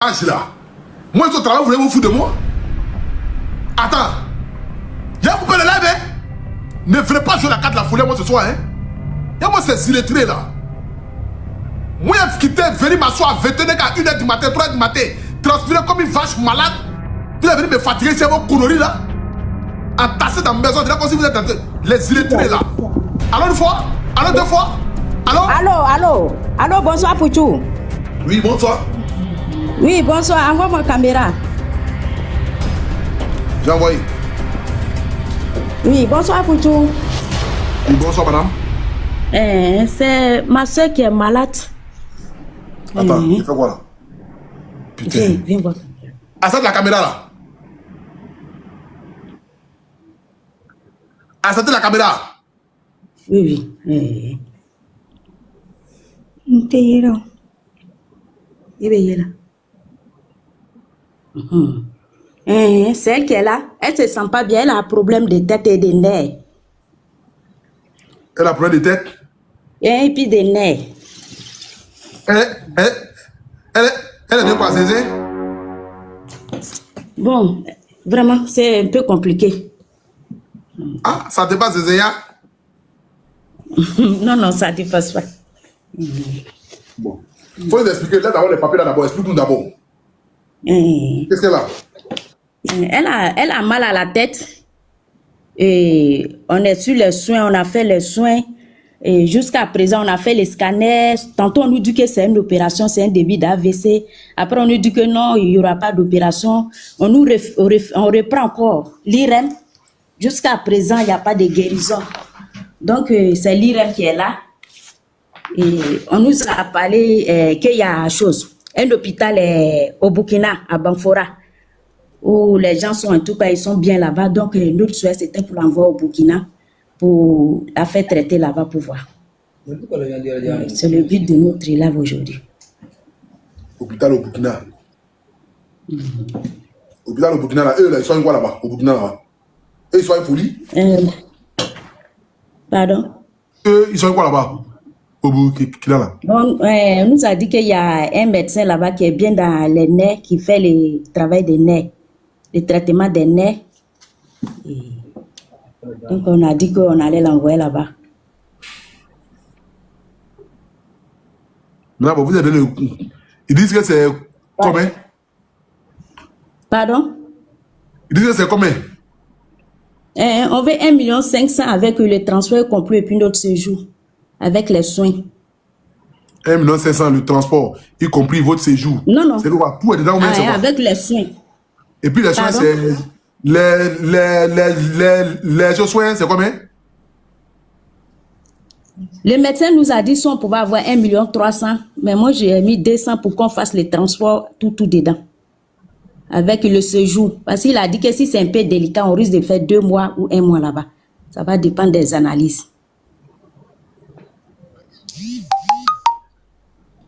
âge là. Moi, ce travail, vous voulez vous foutre de moi? Attends. Y'a vous pouvez le live, hein? Ne venez pas jouer la carte de la folie, moi, ce soir, hein? Y'a moi, c'est illettré, là. Moi, j'ai quitté, venir m'asseoir à 21h à 1h du matin, 3h du matin, transpirer comme une vache malade. Tu es venu me fatiguer, c'est vos conneries, là. Entassé dans ma maison, déjà comme si vous êtes les illettrés, là. Allô, une fois? Allô, deux fois? Allô? Allô, bonsoir, Pouchou. Oui, bonsoir. Oui, bonsoir, envoie ma caméra. J'ai envoyé. Oui, bonsoir, Pouchou. Oui, bonsoir, madame. C'est ma soeur qui est malade. Attends, il fait quoi là? Putain. Viens voir. Accepte la caméra là. Accepte la caméra. Oui. Il est là. C'est elle qui est là. Elle se sent pas bien. Elle a un problème de tête et de nerfs. Elle a problème de tête. Et puis des nerfs. Elle est bien quoi, Zézé? Bon, vraiment, c'est un peu compliqué. Ah, ça te passe, Zézé, ya? Non, ça ne dépasse pas. Bon. Faut nous expliquer. Laisse d'abord les papiers là d'abord. Explique-nous d'abord. Qu'est-ce qu'elle a? Elle a mal à la tête. Et on est sur les soins, on a fait les soins. Et jusqu'à présent, on a fait les scanners. Tantôt, on nous dit que c'est une opération, c'est un début d'AVC. Après, on nous dit que non, il n'y aura pas d'opération. On reprend encore l'IREM. Jusqu'à présent, il n'y a pas de guérison. Donc, c'est l'IREM qui est là. Et on nous a parlé qu'il y a un hôpital au Burkina, à Banfora, où les gens sont en tout cas, ils sont bien là-bas. Donc, notre souhait, c'était pour l'envoyer au Burkina, pour la faire traiter là-bas pour voir. C'est le but de notre live aujourd'hui. Hôpital au Burkina. Hôpital au Burkina, là, eux, là, ils sont quoi là-bas, au Burkina, là-bas? Eux, ils sont en folie? Pardon? Eux, ils sont quoi là-bas? Au Burkina, là? Bon, on nous a dit qu'il y a un médecin là-bas qui est bien dans les nerfs, qui fait le travail des nerfs, le traitement des nerfs. Et donc, on a dit qu'on allait l'envoyer là-bas. Non, vous avez le... Ils disent que c'est combien? Pardon? Ils disent que c'est combien? On veut 1,5 million avec le transfert complet et puis notre séjour, avec les soins. 1,5 million le transport, y compris votre séjour. Non. C'est quoi? Tout est dedans ou bien c'est quoi? Avec les soins. Et puis les soins, c'est... Les soins, c'est combien? Le médecin nous a dit si on pouvait avoir 1,3 million, mais moi j'ai mis 200 pour qu'on fasse le transport tout dedans. Avec le séjour. Parce qu'il a dit que si c'est un peu délicat, on risque de faire 2 mois ou 1 mois là-bas. Ça va dépendre des analyses.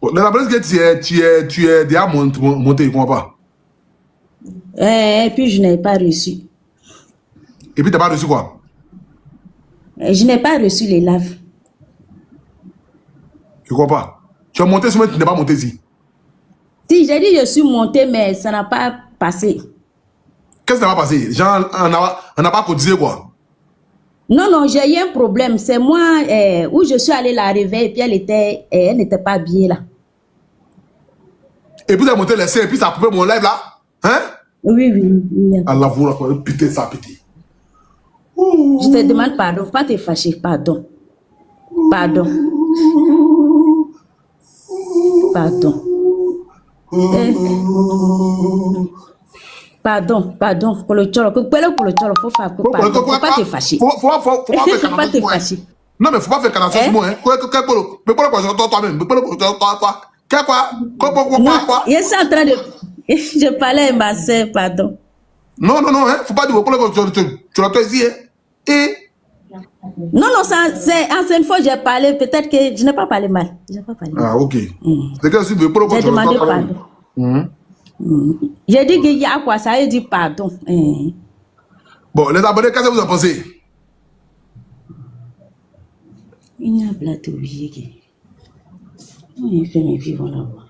Les analyses que tu es déjà monté, je ne comprends pas. Et puis je n'ai pas reçu. Et puis tu n'as pas reçu quoi? Je n'ai pas reçu les laves. Je ne comprends pas. Tu as monté sur moi, tu n'es pas monté ici. Si, j'ai dit je suis monté, mais ça n'a pas passé. Qu'est-ce qui n'a pas passé? Genre, on n'a pas cotisé quoi? Non, j'ai eu un problème. C'est moi où je suis allée la réveiller et puis elle n'était pas bien là. Et puis tu as monté les seins et puis ça a coupé mon live là? Hein? Oui. Allah vous raconte, pitié ça, pitié. Je te demande pardon, faut pas te fâcher, pardon. Pardon. Pardon, pour le cholo, faut pas te fâcher. Faut pas te fâcher. Non, mais faut pas faire canation sur moi, hein. Mais pourquoi toi-même? Quoi? Je suis en train de... Je parlais à ma soeur, pardon. Non, hein. Faut pas dire pourquoi tu l'as ici, hein. Et... Non, c'est ancienne fois j'ai parlé, peut-être que je n'ai pas parlé mal. Ah, ok. C'est que si vous j'ai demandé pardon. J'ai dit qu'il y a quoi, ça veut dire pardon. Bon, les abonnés, qu'est-ce que vous en pensez? Il y a un plateau, il fait mes vivants là-bas.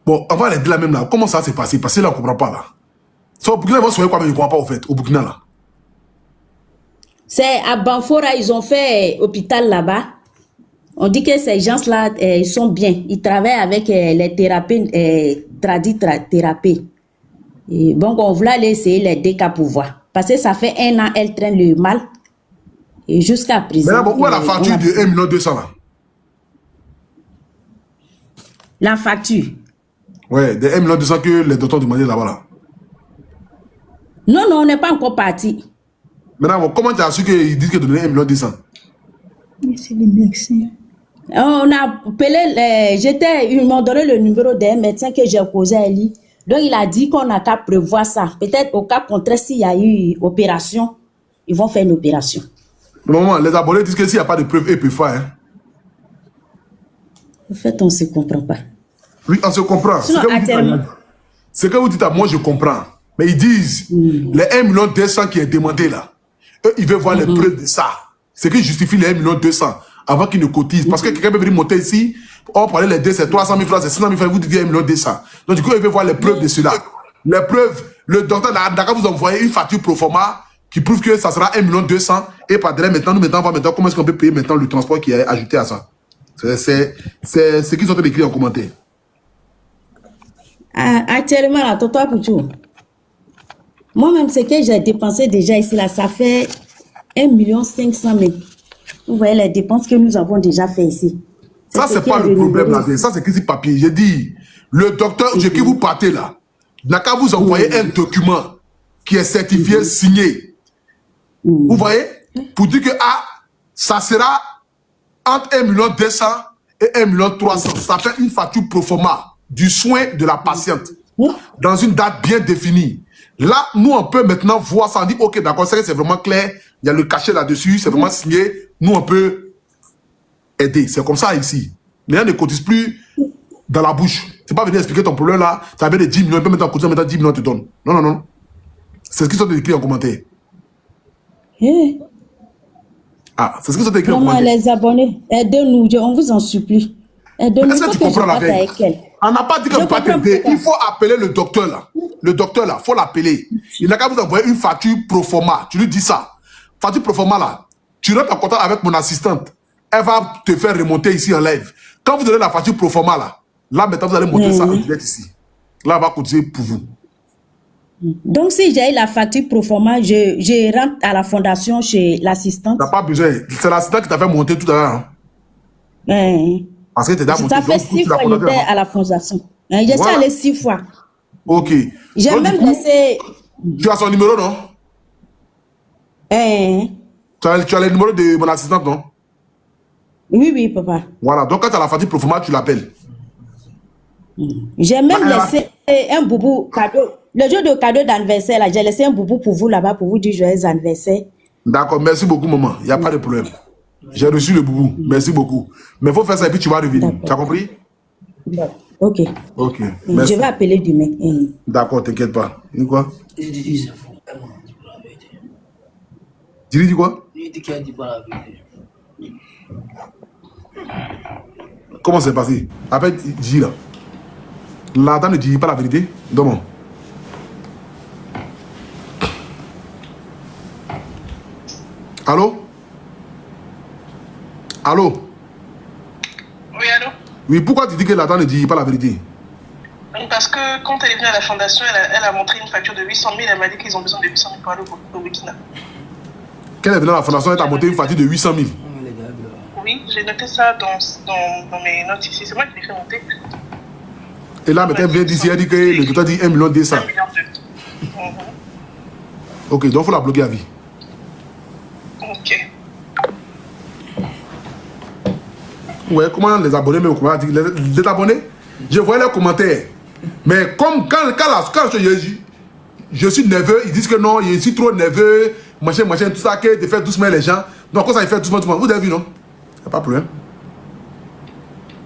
Bon, on va les dire la même là. Comment ça s'est passé? Parce que là, on ne comprend pas là. Ça, au Burkina, ils vont soigner quoi, mais ils ne comprennent pas au fait, au Burkina là. C'est à Banfora, ils ont fait hôpital là-bas. On dit que ces gens-là, ils sont bien. Ils travaillent avec les thérapies, thérapie. Et bon, on voulait aller essayer les décas pour voir. Parce que ça fait 1 an, elle traîne le mal. Et jusqu'à présent. Mais là, bon, où est la facture de 1 200 000 là? La facture? Ouais, de 1 200 000 que les docteurs demandaient là-bas là. Non, non, on n'est pas encore parti. Maintenant, bon, comment tu as su qu'ils disent qu'ils donnaient 1 200 000? Mais c'est les médecins. On a appelé, ils m'ont donné le numéro d'un médecin que j'ai posé à lui. Donc, il a dit qu'on n'a qu'à prévoir ça. Peut-être au cas contraire, s'il y a eu opération, ils vont faire une opération. Normalement, les abonnés disent que s'il n'y a pas de preuve, ils peuvent faire. Hein. En fait, on ne se comprend pas. Oui, on se comprend. C'est que vous dites à moi, je comprends. Mais ils disent, les 1 200 000 qui est demandé là, eux, ils veulent voir les preuves de ça. C'est qui justifie les 1 200 000 avant qu'ils ne cotisent. Parce que quelqu'un peut venir monter ici, on parlait les deux, c'est 300 000 francs, c'est 600 000 francs, vous dites 1 200 000. Donc du coup, ils veulent voir les preuves de cela. Les preuves, le docteur n'a vous envoyer une facture pro forma qui prouve que ça sera 1 200 000. Et par derrière, maintenant, nous mettons, maintenant, comment est-ce qu'on peut payer maintenant le transport qui est ajouté à ça. C'est ce qu'ils sont écrits en commentaire. Actuellement, là, toi, Pouchou, moi-même, ce que j'ai dépensé déjà ici, là, ça fait 1 500 000. Vous voyez les dépenses que nous avons déjà fait ici. Ça, c'est pas le problème là. Ça, c'est écrit sur papier. J'ai dit, le docteur, qui vous partez là, n'a qu'à vous envoyer un document qui est certifié, signé. Vous voyez? Pour dire que ça sera entre 1 200 000 et 1 300 000. Ça fait une facture pro forma du soin de la patiente dans une date bien définie. Là, nous, on peut maintenant voir ça. On dit, ok, d'accord, c'est vraiment clair. Il y a le cachet là-dessus, c'est vraiment signé. Nous, on peut aider. C'est comme ça ici. Mais on ne cotise plus dans la bouche. C'est pas venir expliquer ton problème là. Tu as bien de 10 millions, on peut mettre en cotisation, maintenant 10 millions, on te donne. Non, non, non. C'est ce qu'ils sont écrits en commentaire. Ah, c'est ce qu'ils sont écrits en commentaire. Les abonnés, aidez-nous, on vous en supplie. Aidez-nous. Est-ce que tu comprends la veille? On n'a pas dit qu'on ne peut pas t'aider. Il faut appeler le docteur là. Le docteur là, il faut l'appeler. Il n'a qu'à vous envoyer une facture pro forma. Tu lui dis ça. Facture pro forma là. Tu rentres en contact avec mon assistante. Elle va te faire remonter ici en live. Quand vous donnez la facture pro forma là maintenant vous allez monter ça en direct ici. Là, on va cotiser pour vous. Donc, si j'ai la facture pro forma, je rentre à la fondation chez l'assistante. Tu n'as pas besoin. C'est l'assistant qui t'a fait monter tout à l'heure. Hein? Parce que tu es déjà monté. Ça fait 6 fois que j'étais à la fondation. Je suis allé 6 fois. Ok. J'ai même laissé... Tu as son numéro, non? Tu as le numéro de mon assistante, non? Oui, oui, papa. Voilà. Donc, quand tu as la facture pro forma, tu l'appelles. J'ai même laissé un boubou cadeau. Le jour de cadeau d'anniversaire, là, j'ai laissé un boubou pour vous là-bas pour vous dire joyeux anniversaire. D'accord, merci beaucoup, maman. Il n'y a pas de problème. J'ai reçu le boubou. Merci beaucoup. Mais il faut faire ça et puis tu vas revenir. Tu as compris? Ok. Ok. Merci. Je vais appeler demain. D'accord, t'inquiète pas. Il dit quoi? Il dit quoi? Il dit qu'il a dit pas la vérité. Comment c'est passé? Appelle Gigi là. La dame ne dit pas la vérité. Donne-moi. Allô? Allô? Oui, allô? Oui, pourquoi tu dis que la dame ne dit pas la vérité? Parce que quand elle est venue à la fondation, elle a montré une facture de 800 000. Elle m'a dit qu'ils ont besoin de 800 000 pour aller au Burkina. Quand elle est venue à la fondation, elle t'a montré une facture de 800 000. Oui, j'ai noté ça dans mes notes ici. C'est moi qui l'ai fait monter. Et là, maintenant, elle vient d'ici, elle dit que le docteur dit 1 200 000. 1 200 000. Ok, donc il faut la bloquer à vie. Ok. Ouais, comment les abonnés me commentent? Les abonnés, je voyais leurs commentaires. Mais comme quand je suis nerveux, ils disent que non, je suis trop nerveux, machin, tout ça, que de faire doucement les gens. Donc, quand ça, il fait doucement, vous avez vu, non? Il n'y a pas de problème.